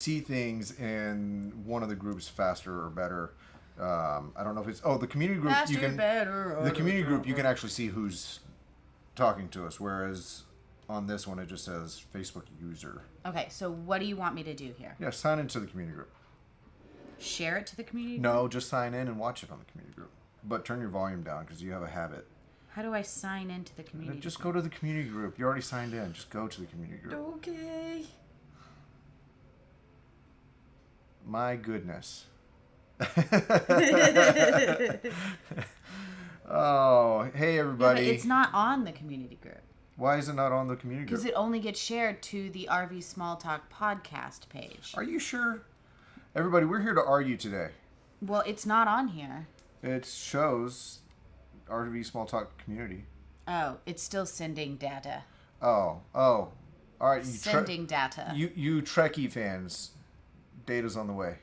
see things in one of the groups faster or better. I don't know if it's the community group. Faster, You can better. the community group. You can actually see who's talking to us, whereas on this one it just says Facebook user. Okay, so what do you want me to do here? Yeah, sign into the community group. Share it to the community group? No, just sign in and watch it on the community group. But turn your volume down because you have a habit. How do I sign into the community Just go to the community group. You already signed in. Just go to the community group. Okay. My goodness. Oh, hey everybody. Yeah, but it's not on the community group. Why is it not on the community group? Because it only gets shared to the RV Small Talk podcast page. Are you sure? Everybody, we're here to argue today. Well, it's not on here. It shows RV Small Talk community. Oh, it's still sending data. Oh. All right. Sending data. You Trekkie fans, data's on the way.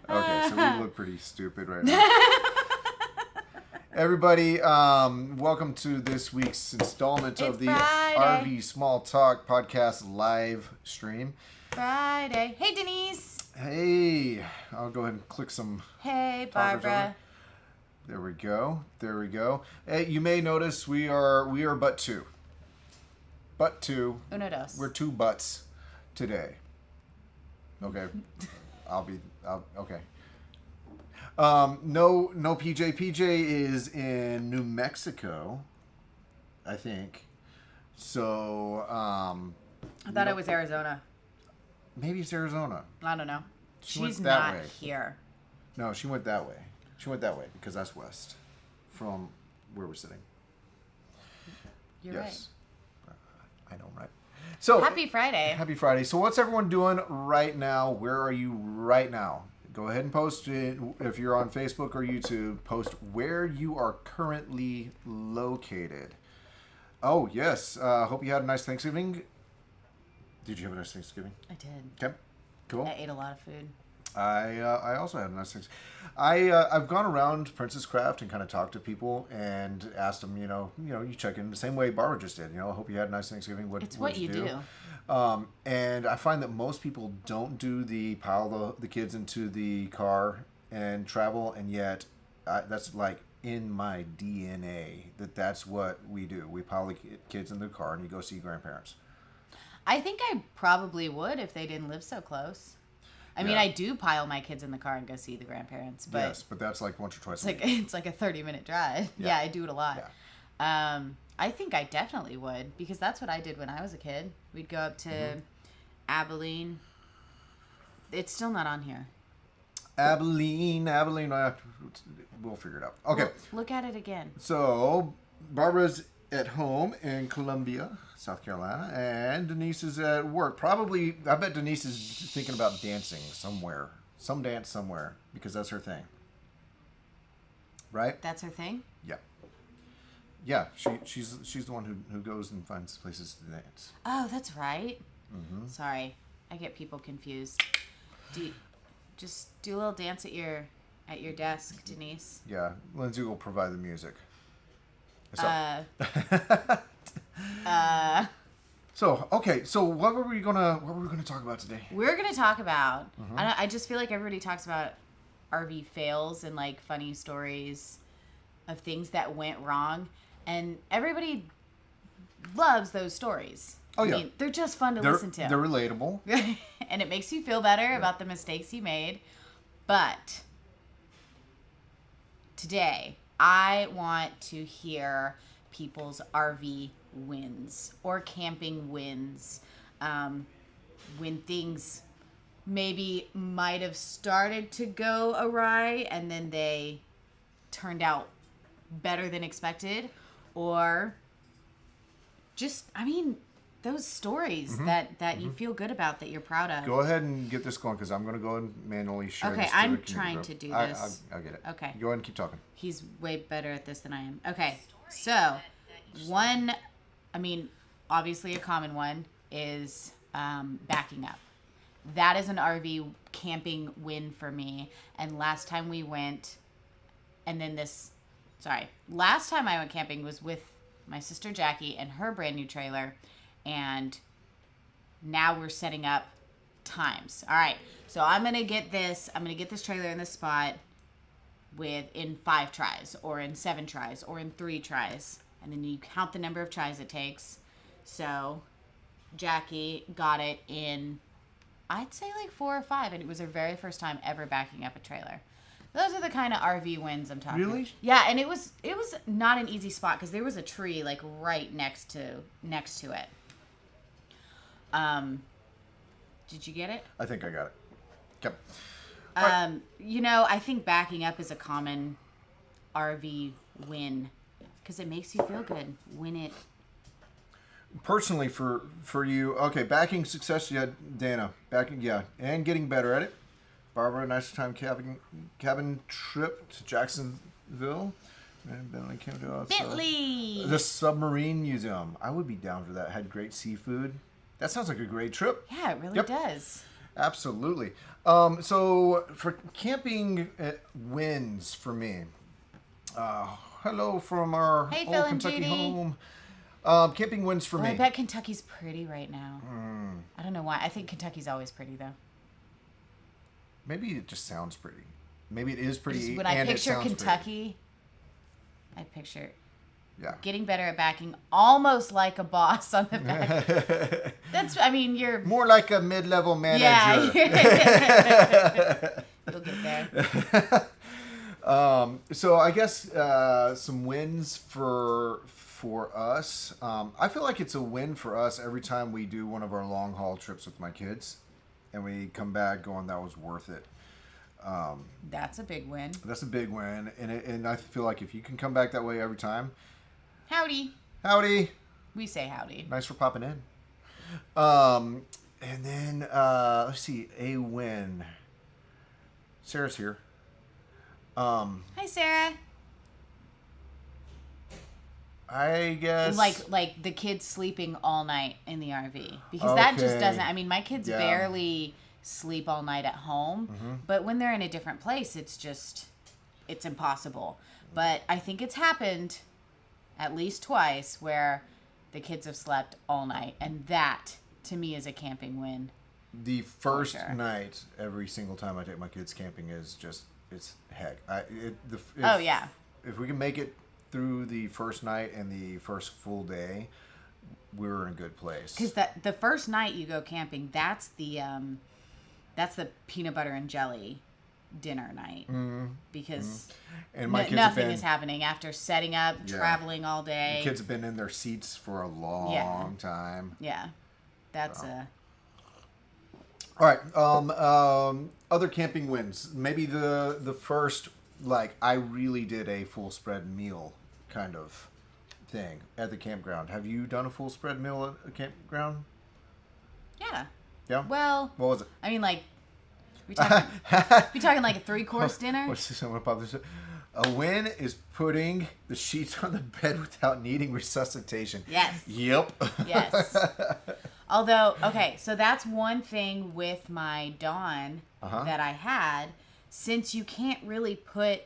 Okay, so we look pretty stupid right now. Everybody, welcome to this week's installment of the Friday. RV Small Talk podcast live stream. Friday. Hey, Denise. Hey, I'll go ahead and click some. Hey, talkers Barbara. There we go. Hey, you may notice we are but two. But two. Uno dos. We're two butts today. Okay. Okay. No PJ. PJ is in New Mexico, I think. So, I thought it was Arizona. maybe it's Arizona. I don't know. She went She's that not way. here. No, she went that way. She went that way because that's west from where we're sitting. You're Yes. I know, right? So Happy Friday. Happy Friday. So what's everyone doing right now? Where are you right now? Go ahead and post it. If you're on Facebook or YouTube, post where you are currently located. Oh, yes. Hope you had a nice Thanksgiving. Did you have a nice Thanksgiving? I did. Okay. Cool. I ate a lot of food. I also had a nice things. I've gone around Princess Craft and kind of talked to people and asked them, you check in the same way Barbara just did. I hope you had a nice Thanksgiving. It's what you do. And I find that most people don't do the pile the kids into the car and travel, and yet that's like in my DNA that's what we do. We pile the kids in the car and you go see grandparents. I think I probably would if they didn't live so close. I mean, I do pile my kids in the car and go see the grandparents, but yes, but that's like once or twice. It's like a 30-minute drive. Yeah, I do it a lot. Yeah. I think I definitely would because that's what I did when I was a kid. We'd go up to Abilene. It's still not on here. Abilene. We'll figure it out. Okay. Well, look at it again. So, Barbara's at home in Columbia, South Carolina, and Denise is at work. Probably, I bet Denise is thinking about dancing somewhere. Some dance somewhere, because that's her thing. Right? That's her thing? Yeah. Yeah, she's the one who goes and finds places to dance. Oh, that's right. Mm-hmm. Sorry. I get people confused. Just do a little dance at your desk, Denise. Yeah, Lindsay will provide the music. So okay. So what were we gonna talk about today? We're gonna talk about. I just feel like everybody talks about RV fails and like funny stories of things that went wrong, and everybody loves those stories. Oh yeah, I mean, they're just fun to listen to. They're relatable, and it makes you feel better about the mistakes you made. But today, I want to hear people's RV wins or camping wins, when things maybe might have started to go awry and then they turned out better than expected, or just, those stories that you feel good about, that you're proud of. Go ahead and get this going because I'm going to go and manually share this. Okay, to I'm the community trying group. to do this. I'll get it. Okay. Go ahead and keep talking. He's way better at this than I am. Okay, so obviously a common one is backing up. That is an RV camping win for me. And last time I went camping was with my sister Jackie and her brand new trailer. and now we're setting up times. All right, so I'm gonna get this trailer in this spot in 5 tries, or in 7 tries, or in 3 tries, and then you count the number of tries it takes. So Jackie got it in, I'd say, like 4 or 5, and it was her very first time ever backing up a trailer. Those are the kind of RV wins I'm talking. Really? Yeah, and it was not an easy spot because there was a tree like right next to it. Did you get it? I think I got it. Yep. I think backing up is a common RV win because it makes you feel good. Win it. Personally, for you, okay, backing success, yeah, Dana, backing, yeah, and getting better at it. Barbara, nice time cabin trip to Jacksonville. And Bentley Campout. Bentley! The Submarine Museum. I would be down for that. Had great seafood. That sounds like a great trip. Yeah, it really does. Absolutely. So for camping wins for me. Hello from our old Kentucky home. Camping wins for me. I bet Kentucky's pretty right now. I don't know why. I think Kentucky's always pretty though. Maybe it just sounds pretty. Maybe it is pretty. When I picture Kentucky, I picture Yeah. Getting better at backing, almost like a boss on the back. You're... More like a mid-level manager. Yeah. You'll get there. So I guess some wins for us. I feel like it's a win for us every time we do one of our long-haul trips with my kids. And we come back going, that was worth it. That's a big win. That's a big win. And I feel like if you can come back that way every time... Howdy. Howdy. We say howdy. Nice for popping in. And then, let's see, a win. Sarah's here. Hi, Sarah. I guess... Like the kids sleeping all night in the RV. Because that just doesn't... my kids barely sleep all night at home. Mm-hmm. But when they're in a different place, it's impossible. But I think it's happened at least twice where the kids have slept all night. And that, to me, is a camping win. The first night, every single time I take my kids camping is just... It's heck. If we can make it through the first night and the first full day, we're in a good place. Because the first night you go camping, that's the peanut butter and jelly dinner night. Mm-hmm. Because and my kids nothing is happening after setting up, traveling all day. The kids have been in their seats for a long time. Yeah, that's All right. Other camping wins. Maybe the first, I really did a full spread meal kind of thing at the campground. Have you done a full spread meal at a campground? Yeah. Yeah? Well... What was it? We talking like a 3-course dinner? What's this? I'm gonna pop this. A win is putting the sheets on the bed without needing resuscitation. Yes. Yep. Yes. Although, okay, so that's one thing with my Dawn that I had. Since you can't really put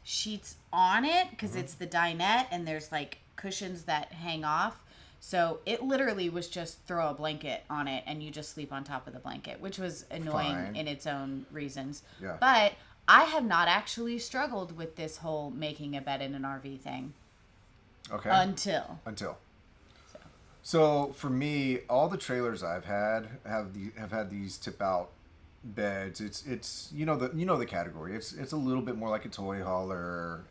sheets on it because it's the dinette and there's cushions that hang off. So it literally was just throw a blanket on it and you just sleep on top of the blanket, which was annoying in its own reasons. Yeah. But I have not actually struggled with this whole making a bed in an RV thing. Okay. Until. So for me, all the trailers I've had have had these tip out beds. It's the category. It's a little bit more like a toy hauler.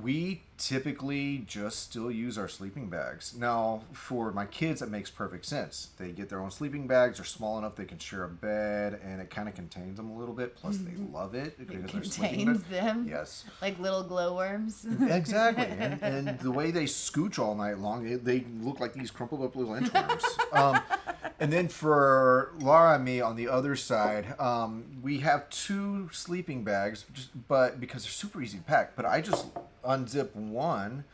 We typically just still use our sleeping bags. Now, for my kids, that makes perfect sense. They get their own sleeping bags. They're small enough they can share a bed, and it kind of contains them a little bit. Plus, they love it because they're sleeping. Contains them? Yes. Like little glowworms? Exactly. And the way they scooch all night long, they look like these crumpled up little inchworms. And then for Laura and me on the other side, we have 2 sleeping bags, but because they're super easy to pack. But I just unzip one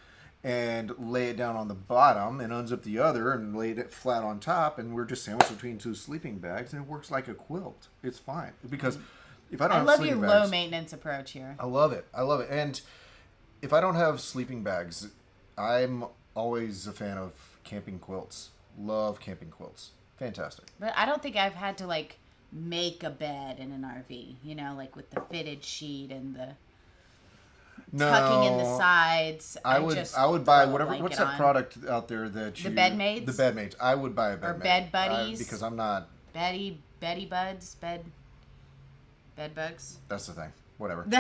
and lay it down on the bottom and unzip the other and lay it flat on top, and we're just sandwiched between 2 sleeping bags, and it works like a quilt. It's fine because if I don't have sleeping bags, I love your low maintenance approach here. I love it. And if I don't have sleeping bags, I'm always a fan of camping quilts. Love camping quilts. Fantastic. But I don't think I've had to like make a bed in an RV, you know, like with the fitted sheet and the tucking in the sides. I would buy whatever. What's that product out there that you? The bed maids. The bed maids. I would buy a bed or maid. bed buddies. Because I'm not. Betty buds, bed bugs. That's the thing. Whatever. All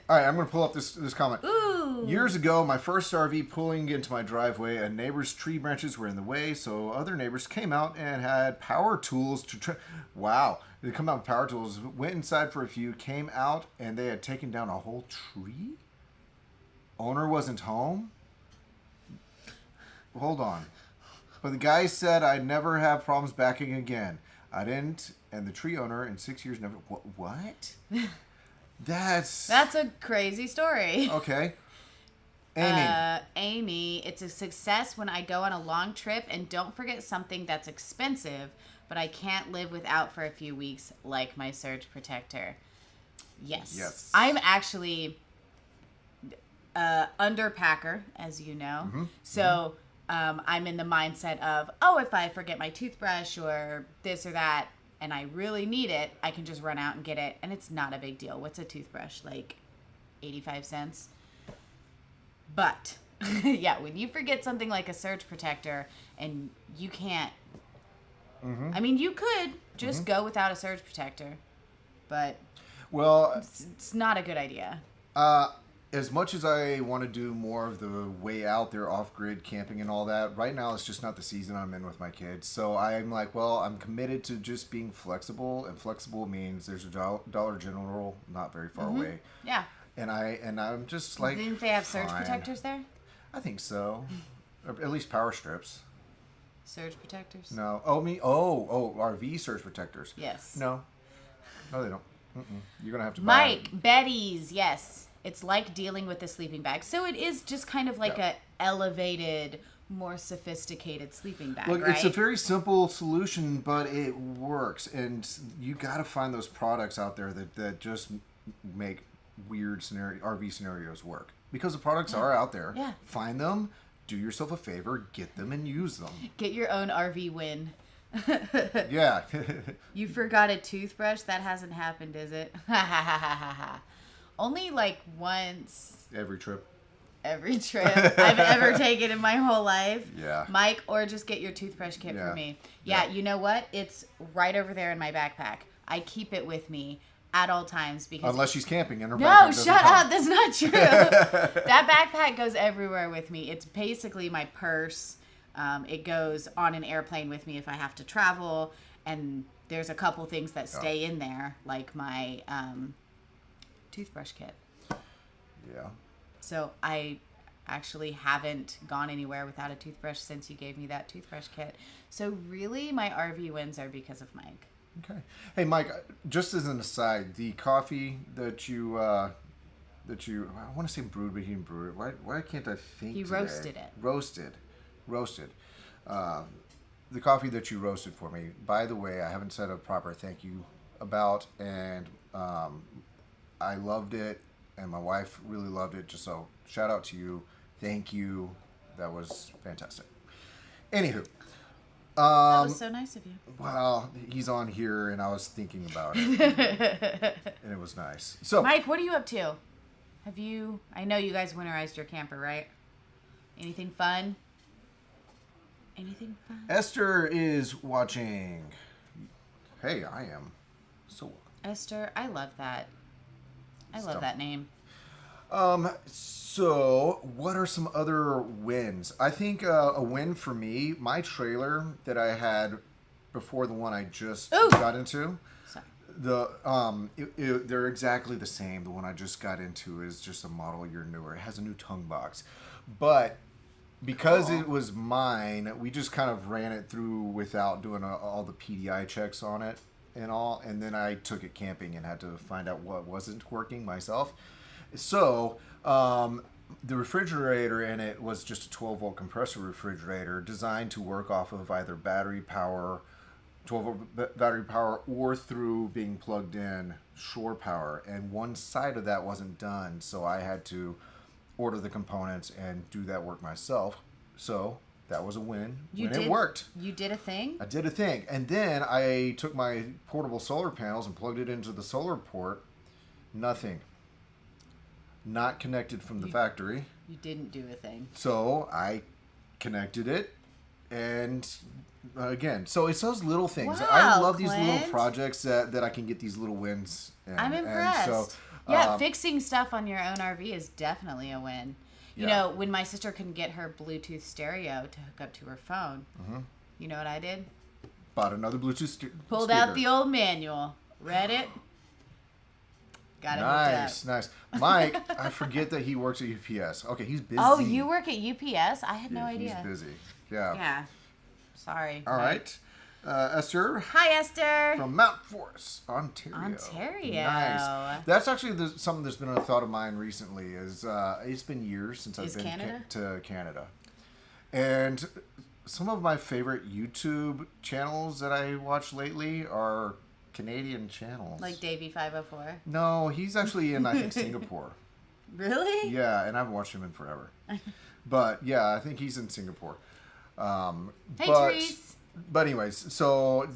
right, I'm going to pull up this comment. Ooh. Years ago, my first RV pulling into my driveway, a neighbor's tree branches were in the way, so other neighbors came out and had power tools to Wow. They come out with power tools, went inside for a few, came out, and they had taken down a whole tree? Owner wasn't home? Hold on. But the guy said I'd never have problems backing again. I didn't, and the tree owner in 6 years never... What? That's a crazy story. Okay. Amy, it's a success when I go on a long trip and don't forget something that's expensive, but I can't live without for a few weeks, like my surge protector. Yes. I'm actually underpacker, as you know. Mm-hmm. So I'm in the mindset of, if I forget my toothbrush or this or that, and I really need it, I can just run out and get it, and it's not a big deal. What's a toothbrush? Like 85 cents? But, yeah, when you forget something like a surge protector and you can't... Mm-hmm. I mean, you could just go without a surge protector, but it's not a good idea. As much as I want to do more of the way out there, off-grid camping and all that, right now it's just not the season I'm in with my kids. So I'm like, I'm committed to just being flexible, and flexible means there's a Dollar General not very far away. Yeah. And I'm just like, didn't they have surge fine. protectors there? I think so. Or at least power strips. Surge protectors? No. RV surge protectors. Yes. No, they don't. You're gonna have to buy. Mike, Betty's, yes. It's like dealing with a sleeping bag. So it is just kind of like a elevated, more sophisticated sleeping bag, Look, right? it's a very simple solution, but it works. And you got to find those products out there that just make weird RV scenarios work. Because the products are out there. Yeah. Find them, do yourself a favor, get them and use them. Get your own RV win. Yeah. You forgot a toothbrush? That hasn't happened, is it? Only like once Every trip I've ever taken in my whole life. Yeah. Mike, or just get your toothbrush kit for me. Yeah, you know what? It's right over there in my backpack. I keep it with me at all times because... Unless she's camping and her backpack No, doesn't shut come. up. That's not true. That backpack goes everywhere with me. It's basically my purse. It goes on an airplane with me if I have to travel. And there's a couple things that stay in there, like my toothbrush kit. Yeah. So I actually haven't gone anywhere without a toothbrush since you gave me that toothbrush kit. So really, my RV wins are because of Mike. Okay. Hey, Mike, just as an aside, the coffee that you I want to say brewed, but he didn't brew it. Why can't I think He today? roasted it. Roasted. The coffee that you roasted for me, by the way, I haven't said a proper thank you about, and I loved it, and my wife really loved it. Just so, shout out to you. Thank you. That was fantastic. Anywho. That was so nice of you. Well, he's on here, and I was thinking about it, and it was nice. So, Mike, what are you up to? I know you guys winterized your camper, right? Anything fun? Esther is watching. Hey, I am. So, Esther, I love that. I love that name. So what are some other wins? I think a win for me, my trailer that I had before the one I just got into. Sorry. They're exactly the same. The one I just got into is just a model year newer. It has a new tongue box. But because it was mine, we just kind of ran it through without doing all the PDI checks on it and all. And then I took it camping and had to find out what wasn't working myself. So, the refrigerator in it was just a 12-volt compressor refrigerator designed to work off of either battery power, 12-volt battery power, or through being plugged in shore power. And one side of that wasn't done, so I had to order the components and do that work myself. So, That was a win. It worked. You did a thing? I did a thing. And then I took my portable solar panels and plugged it into the solar port. Nothing. Not connected from the factory. You didn't do a thing. So I connected it. And again, so it's those little things. Wow, I love these Clint. little projects that I can get these little wins in. I'm impressed. And so, yeah, fixing stuff on your own RV is definitely a win. You Yeah. know, when my sister couldn't get her Bluetooth stereo to hook up to her phone, you know what I did? bought another Bluetooth Pulled speaker. out the old manual, read it, got it hooked up. Nice. Mike, I forget that he works at UPS. Okay, he's busy. Oh, you work at UPS? I had no Yeah, idea. He's busy. Yeah. Yeah. Sorry. All right. Esther Hi, Esther. from Mount Forest, Ontario. Ontario. Nice. That's actually something that's been a thought of mine recently. It's been years since I've been Canada? to Canada, and some of my favorite YouTube channels that I watch lately are Canadian channels. Like Davey 504. No, he's actually in I think Singapore. Really? Yeah, and I haven't watched him in forever. But yeah, I think he's in Singapore. Hey, Therese. But anyways, so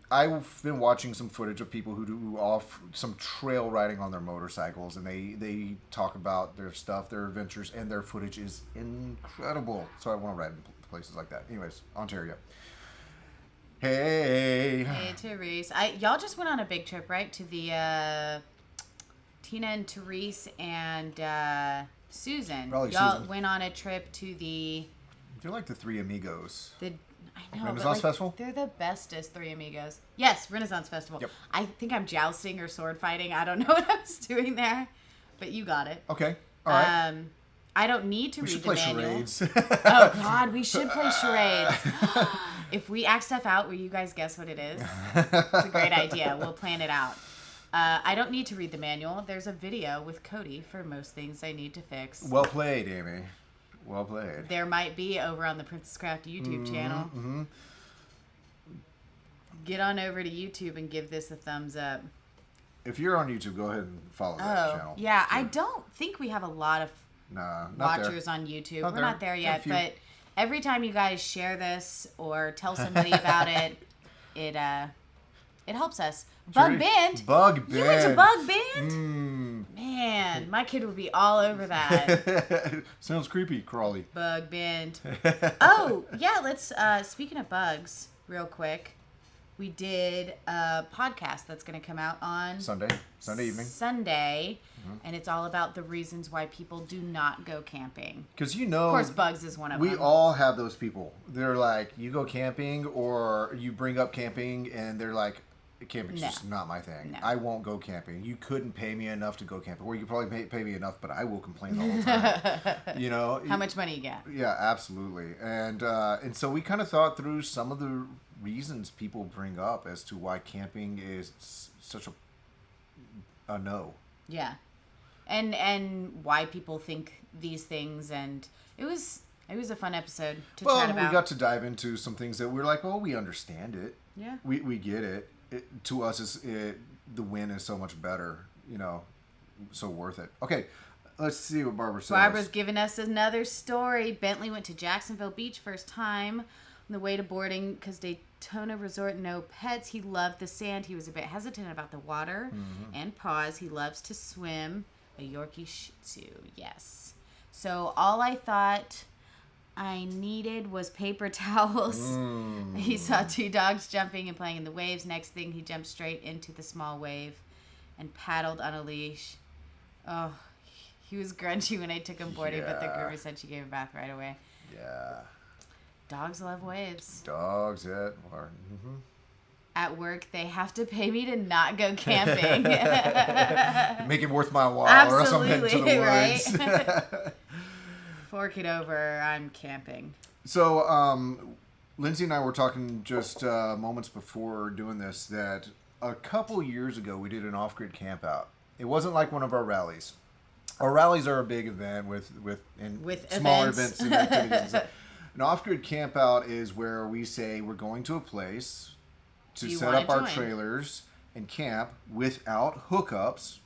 I've been watching some footage of people who do some trail riding on their motorcycles, and they talk about their stuff, their adventures, and their footage is incredible. So I want to ride in places like that. Anyways, Ontario. Hey. Hey, Therese. Y'all just went on a big trip, right? To the Tina and Therese and Susan. Probably Y'all Susan. went on a trip to the They're like the Three Amigos. I know, Renaissance but like, Festival? They're the bestest Three Amigos. Yes, Renaissance Festival. Yep. I think I'm jousting or sword fighting. I don't know what I was doing there, but you got it. Okay. All right. I don't need to We read should the play manual. charades. Oh God, we should play charades. If we act stuff out, will you guys guess what it is? It's a great idea. We'll plan it out. I don't need to read the manual. There's a video with Cody for most things I need to fix. Well played, Amy. Well played. There might be over on the Princess Craft YouTube channel. Mm-hmm. Get on over to YouTube and give this a thumbs up. If you're on YouTube, go ahead and follow that channel. Yeah. too. I don't think we have a lot of Nah, not watchers there. on YouTube. Not We're there. not there Got a yet, few. but every time you guys share this or tell somebody about it, it helps us. Bug Bend. Bug Bend. You went to Bug Bend? Mm. Man, my kid would be all over that. Sounds creepy, Crawley. Bug Bend. Oh, yeah, let's, speaking of bugs, real quick, we did a podcast that's going to come out on Sunday evening. Sunday, and it's all about the reasons why people do not go camping. Because Of course, bugs is one of we them. all have those people. They're like, you go camping or you bring up camping and they're like, camping's No. just not my thing. No. I won't go camping. You couldn't pay me enough to go camping. Or you could probably pay me enough, but I will complain the whole time. You know? How much money you get? Yeah, absolutely. And so we kind of thought through some of the reasons people bring up as to why camping is such a no. Yeah, and why people think these things, and it was a fun episode to chat about. We got to dive into some things that we're like, we understand it. Yeah. We get it. To us, the win is so much better, so worth it. Okay, let's see what Barbara says. Barbara's giving us another story. Bentley went to Jacksonville Beach first time on the way to boarding because Daytona Resort, no pets. He loved the sand. He was a bit hesitant about the water and pause. He loves to swim. A Yorkie Shih Tzu, yes. So all I thought I needed was paper towels. He saw two dogs jumping and playing in the waves. Next thing, he jumped straight into the small wave and paddled on a leash. Oh, he was grunchy when I took him boarding, but the groomer said she gave him a bath right away. Yeah. Dogs love waves. Dogs at work. Mm-hmm. At work, they have to pay me to not go camping. Make it worth my while, or else I'm heading to the Absolutely, woods. right? Fork it over. I'm camping. So, Lindsay and I were talking just moments before doing this that a couple years ago we did an Offgrid Campout. It wasn't like one of our rallies. Our rallies are a big event with smaller events and activities. An Offgrid Campout is where we say we're going to a place to set up our trailers and camp without hookups,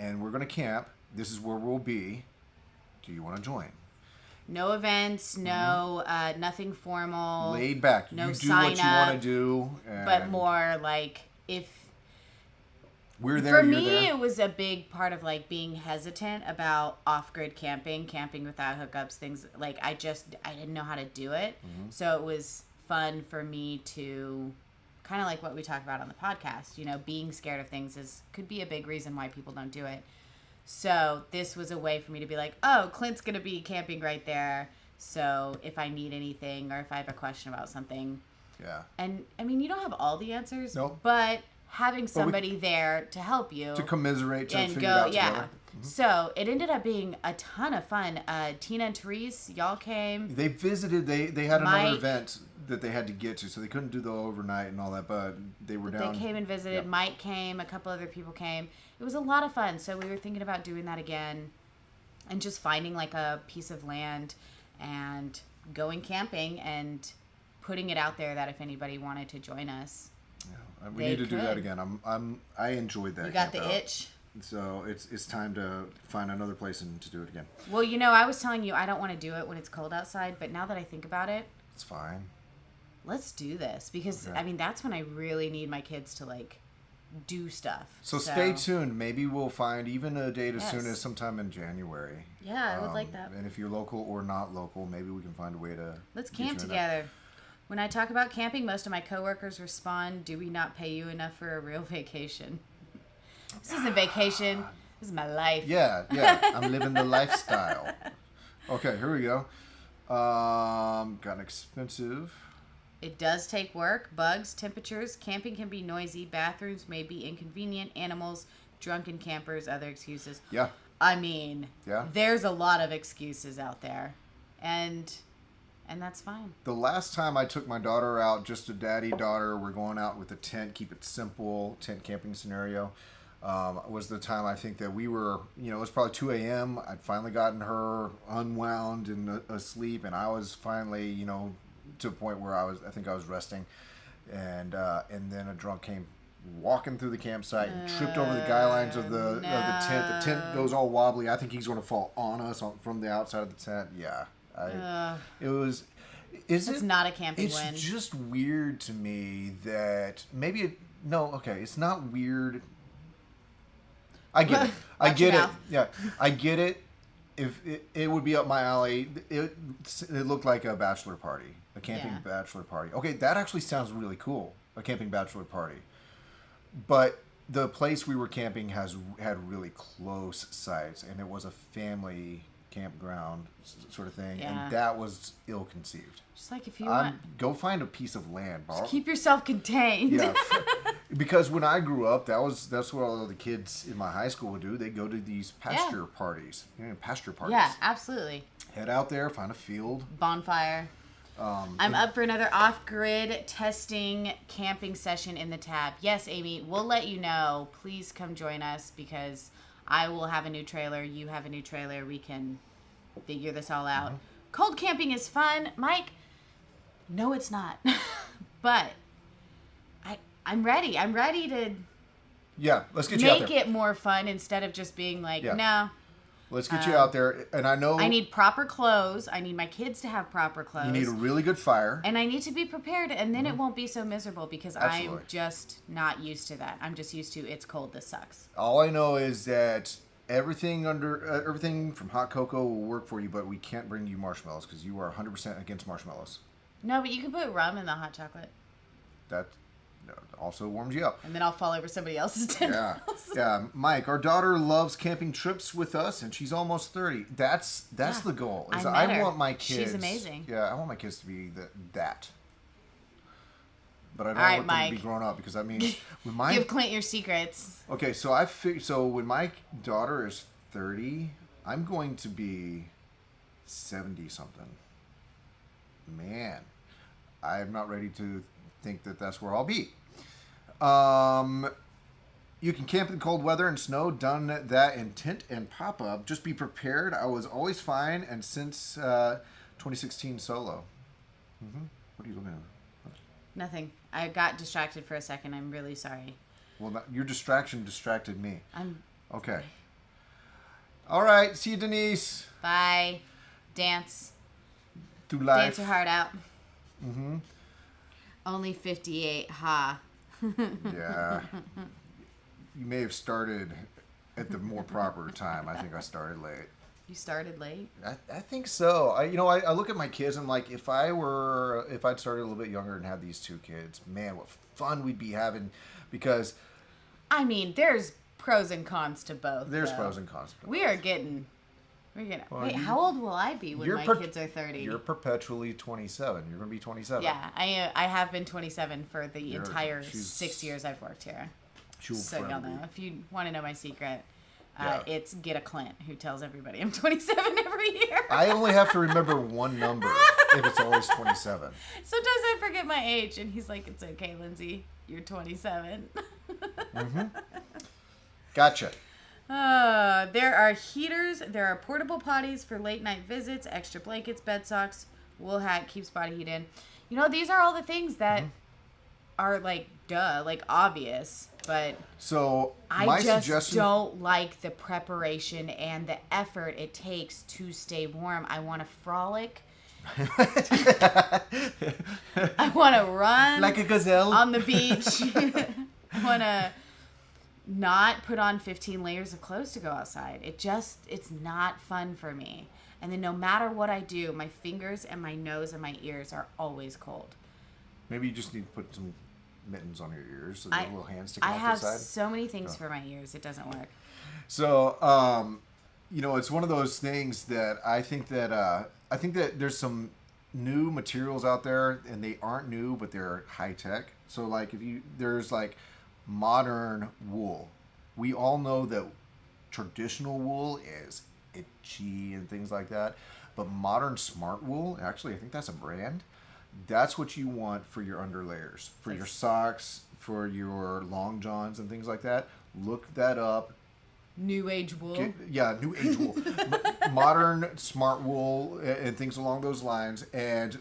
and we're going to camp. This is where we'll be. Do you want to join? No events, no nothing formal. Laid back. No you do sign what you up, want to do. But more like if... We're there, For you're me, there. it was a big part of like being hesitant about off-grid camping without hookups, things like I didn't know how to do it. So it was fun for me to kind of like what we talk about on the podcast, being scared of things could be a big reason why people don't do it. So this was a way for me to be like, oh, Clint's going to be camping right there. So if I need anything or if I have a question about something. Yeah. And I mean, you don't have all the answers, Nope. but having somebody there to help you. To commiserate, to and figure it out yeah. together. So it ended up being a ton of fun. Tina and Therese, y'all came. They visited, they had another Mike. event that they had to get to, so they couldn't do the overnight and all that, but they were down. They came and visited. Yep. Mike came. A couple other people came. It was a lot of fun. So we were thinking about doing that again and just finding like a piece of land and going camping and putting it out there that if anybody wanted to join us. Yeah, we need to do that again. I enjoyed that. You got camp the out. itch. So it's time to find another place and to do it again. Well, I was telling you I don't want to do it when it's cold outside, but now that I think about it, It's fine. let's do this because Okay. I mean that's when I really need my kids to like do stuff. So stay tuned. Maybe we'll find even a date as soon Yes. as sometime in January. Yeah, I would like that. And if you're local or not local, maybe we can find a way to. Let's get you camp in together. When I talk about camping, most of my coworkers respond, "Do we not pay you enough for a real vacation?" This isn't vacation. This is my life. Yeah. I'm living the lifestyle. Okay, here we go. Got an expensive. It does take work, bugs, temperatures. Camping can be noisy. Bathrooms may be inconvenient. Animals, drunken campers, other excuses. Yeah. I mean, Yeah. there's a lot of excuses out there. And that's fine. The last time I took my daughter out, just a daddy-daughter, we're going out with a tent, keep it simple, tent camping scenario, was the time I think that we were, it was probably 2 a.m. I'd finally gotten her unwound and asleep, and I was finally, to a point where I think I was resting, and then a drunk came walking through the campsite and tripped over the guy lines of the tent. The tent goes all wobbly. I think he's going to fall on us from the outside of the tent. Yeah. It was. It's not a camping It's win. just weird to me that it's not weird. I get it. I Watch your get it. mouth. Yeah, I get it. If it would be up my alley. It looked like a bachelor party, a camping bachelor party. Okay, that actually sounds really cool. A camping bachelor party, but the place we were camping had really close sites, and it was a family campground sort of thing, Yeah. and that was ill-conceived. Just like if you want. Go find a piece of land, borrow. Keep yourself contained. Yeah, because when I grew up, that's what all the kids in my high school would do. They go to these pasture parties, pasture parties. Yeah, absolutely. Head out there, find a field. Bonfire. I'm up for another off-grid testing camping session in the tab. Yes, Amy, we'll let you know. Please come join us because I will have a new trailer. You have a new trailer. We can figure this all out. Cold camping is fun. Mike, no, it's not. But I'm ready. I'm ready to Let's get you out make there. it more fun instead of just being like, Yeah. no. Let's get you out there. And I know I need proper clothes. I need my kids to have proper clothes. you need a really good fire. And I need to be prepared, and then it won't be so miserable because Absolutely. I'm just not used to that. I'm just used to it's cold, this sucks. All I know is that everything from hot cocoa will work for you, but we can't bring you marshmallows because you are 100% against marshmallows. No, but you can put rum in the hot chocolate, That also warms you up. and then I'll fall over somebody else's tent. Yeah. Mike, our daughter loves camping trips with us, and she's almost 30. That's the goal. Is I met her. want my kids. She's amazing. Yeah, I want my kids to be that. But I don't All right, want them to be Mike. grown up because that means with my Give Clint your secrets. Okay, so so when my daughter is 30, I'm going to be 70 something. Man, I'm not ready to think that that's where I'll be. You can camp in cold weather and snow. Done that in tent and pop-up. Just be prepared. I was always fine, and since 2016 solo. What are you looking at? Nothing. I got distracted for a second. I'm really sorry. Well, your distraction distracted me. I'm Okay. All right. See you, Denise. bye. Dance. through life. Dance your heart out. Only 58, ha. Yeah. You may have started at the more proper time. I think I started late. You started late? I think so. I look at my kids and like if I'd started a little bit younger and had these two kids, man, what fun we'd be having, because I mean, there's pros and cons to both. There's pros and cons to both. We're getting. Well, wait, how old will I be when my kids are 30? You're perpetually 27. You're going to be 27. Yeah, I have been 27 for the entire 6 years I've worked here. So y'all know. If you want to know my secret, it's get a Clint who tells everybody I'm 27 every year. I only have to remember one number if it's always 27. Sometimes I forget my age, and he's like, "It's okay, Lindsay. You're 27." Gotcha. There are heaters. There are portable potties for late night visits. Extra blankets, bed socks, wool hat keeps body heat in. These are all the things that are like obvious. But so I just don't like the preparation and the effort it takes to stay warm. I want to frolic. I want to run like a gazelle on the beach. I want to not put on 15 layers of clothes to go outside. It's not fun for me. And then no matter what I do, my fingers and my nose and my ears are always cold. Maybe you just need to put some mittens on your ears so the little hands stick out the side. I have so many things for my ears. It doesn't work. So, it's one of those things that I think that there's some new materials out there, and they aren't new, but they're high tech. So, like there's like modern wool. We all know that traditional wool is itchy and things like that, but modern smart wool, actually, I think that's a brand. That's what you want for your underlayers, for your socks, for your long johns and things like that. Look that up. New age wool. New age wool. Modern smart wool and things along those lines. And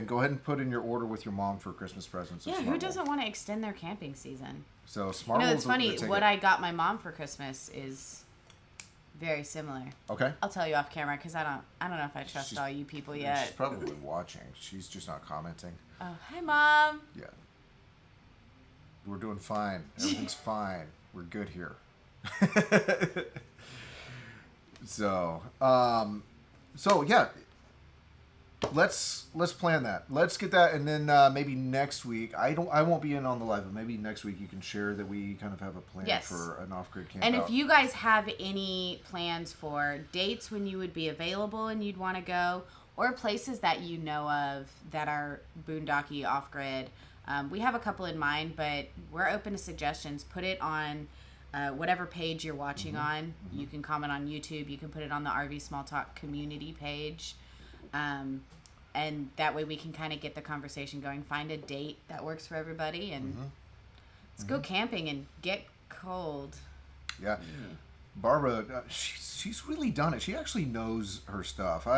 go ahead and put in your order with your mom for Christmas presents. Yeah, who doesn't want to extend their camping season? So smart wool. It's funny. What I got my mom for Christmas is very similar. Okay. I'll tell you off camera because I don't know if I trust all you people yet. She's probably watching. She's just not commenting. Oh, hi, Mom. Yeah. We're doing fine. Everything's fine. We're good here. So yeah. Let's plan that. Let's get that, and then maybe next week. I won't be in on the live, but maybe next week you can share that we kind of have a plan for an Offgrid Campout. And if you guys have any plans for dates when you would be available and you'd want to go, or places that you know of that are boondocky off-grid, we have a couple in mind, but we're open to suggestions. Put it on whatever page you're watching on. You can comment on YouTube. You can put it on the RV Small Talk community page. And that way we can kind of get the conversation going. Find a date that works for everybody, and let's go camping and get cold. Yeah. Barbara, she's really done it. She actually knows her stuff.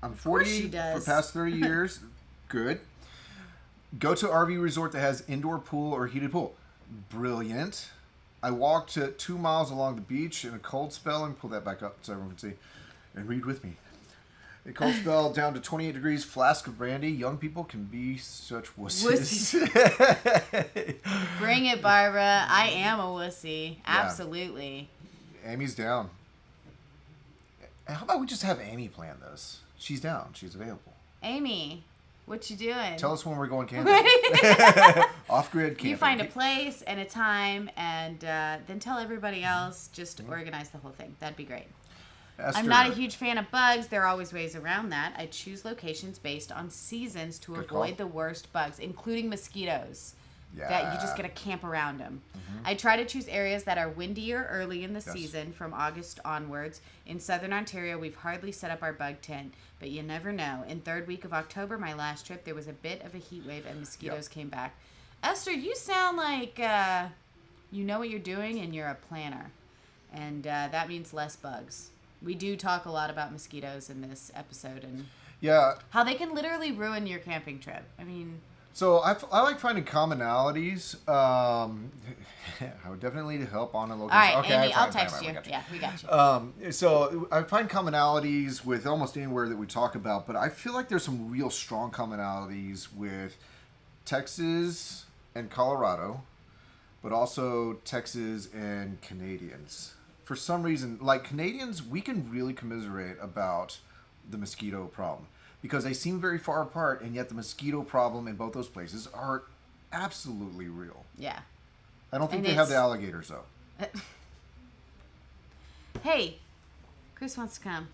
I'm 40 for the past 30 years. Good. Go to RV resort that has indoor pool or heated pool. Brilliant. I walked 2 miles along the beach in a cold spell, and pull that back up so everyone can see, and read with me. A cold spell down to 28 degrees, flask of brandy. Young people can be such wusses. Bring it, Barbara. I am a wussy. Absolutely. Yeah. Amy's down. How about we just have Amy plan this? She's down. She's available. Amy, what you doing? Tell us when we're going camping. Off-grid camping. You find a place and a time, and then tell everybody else. Just organize the whole thing. That'd be great. Esther. I'm not a huge fan of bugs. There are always ways around that. I choose locations based on seasons to avoid the worst bugs, including mosquitoes. Yeah. That you just got to camp around them. I try to choose areas that are windier early in the season from August onwards. In southern Ontario, we've hardly set up our bug tent, but you never know. In third week of October, my last trip, there was a bit of a heat wave and mosquitoes came back. Esther, you sound like you know what you're doing and you're a planner. And that means less bugs. We do talk a lot about mosquitoes in this episode and how they can literally ruin your camping trip. I mean, So I like finding commonalities. I would definitely need help on a location. All right, Okay, Amy, I'll fine, text fine, you. I got Yeah, we got you. So I find commonalities with almost anywhere that we talk about, but I feel like there's some real strong commonalities with Texas and Colorado, but also Texas and Canadians. For some reason, like Canadians, we can really commiserate about the mosquito problem because they seem very far apart, and yet the mosquito problem in both those places are absolutely real. Yeah. I don't think And they have the it's- alligators though. Hey, Chris wants to come.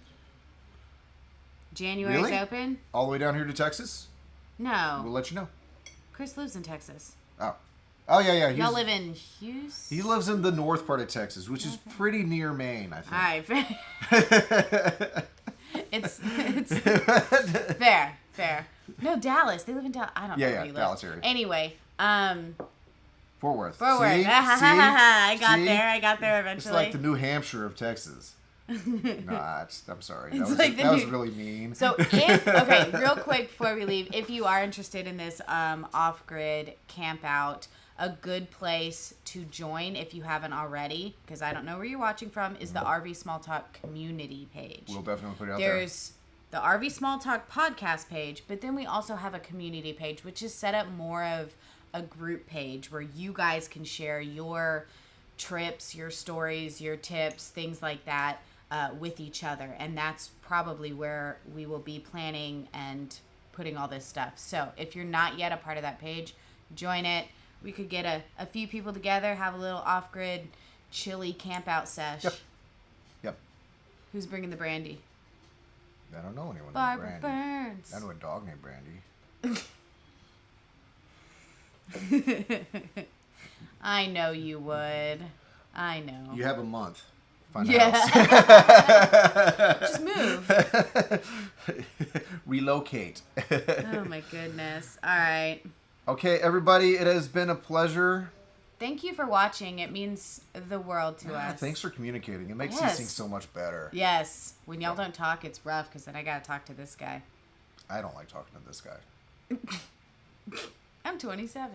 January's Really? open? All the way down here to Texas? No. We'll let you know. Chris lives in Texas. Oh yeah. Y'all live in Houston? He lives in the north part of Texas, which is pretty near Maine, I think. All right. It's fair. No, Dallas. They live in Dallas. I don't know where you live. Dallas area. Anyway, Fort Worth. forward. See? I got See? there. I got there It's eventually. like the New Hampshire of Texas. Nah, I'm sorry. It's That was, like that was really mean. So real quick before we leave, if you are interested in this off-grid campout, a good place to join if you haven't already, because I don't know where you're watching from, is the RV Small Talk community page. We'll definitely put it out There's the RV Small Talk podcast page, but then we also have a community page, which is set up more of a group page where you guys can share your trips, your stories, your tips, things like that with each other. And that's probably where we will be planning and putting all this stuff. So if you're not yet a part of that page, join it. We could get a few people together, have a little off-grid chilly camp out sesh. Yep. Who's bringing the brandy? I don't know anyone Barbara named Brandy. Burns. I know a dog named Brandy. I know you would. I know. You have a month. Find a Yeah. house. Just move. Relocate. Oh my goodness. All right. Okay, everybody, it has been a pleasure. Thank you for watching. It means the world to us. Thanks for communicating. It makes Yes. these things so much better. Yes. When y'all don't talk, it's rough because then I got to talk to this guy. I don't like talking to this guy. I'm 27.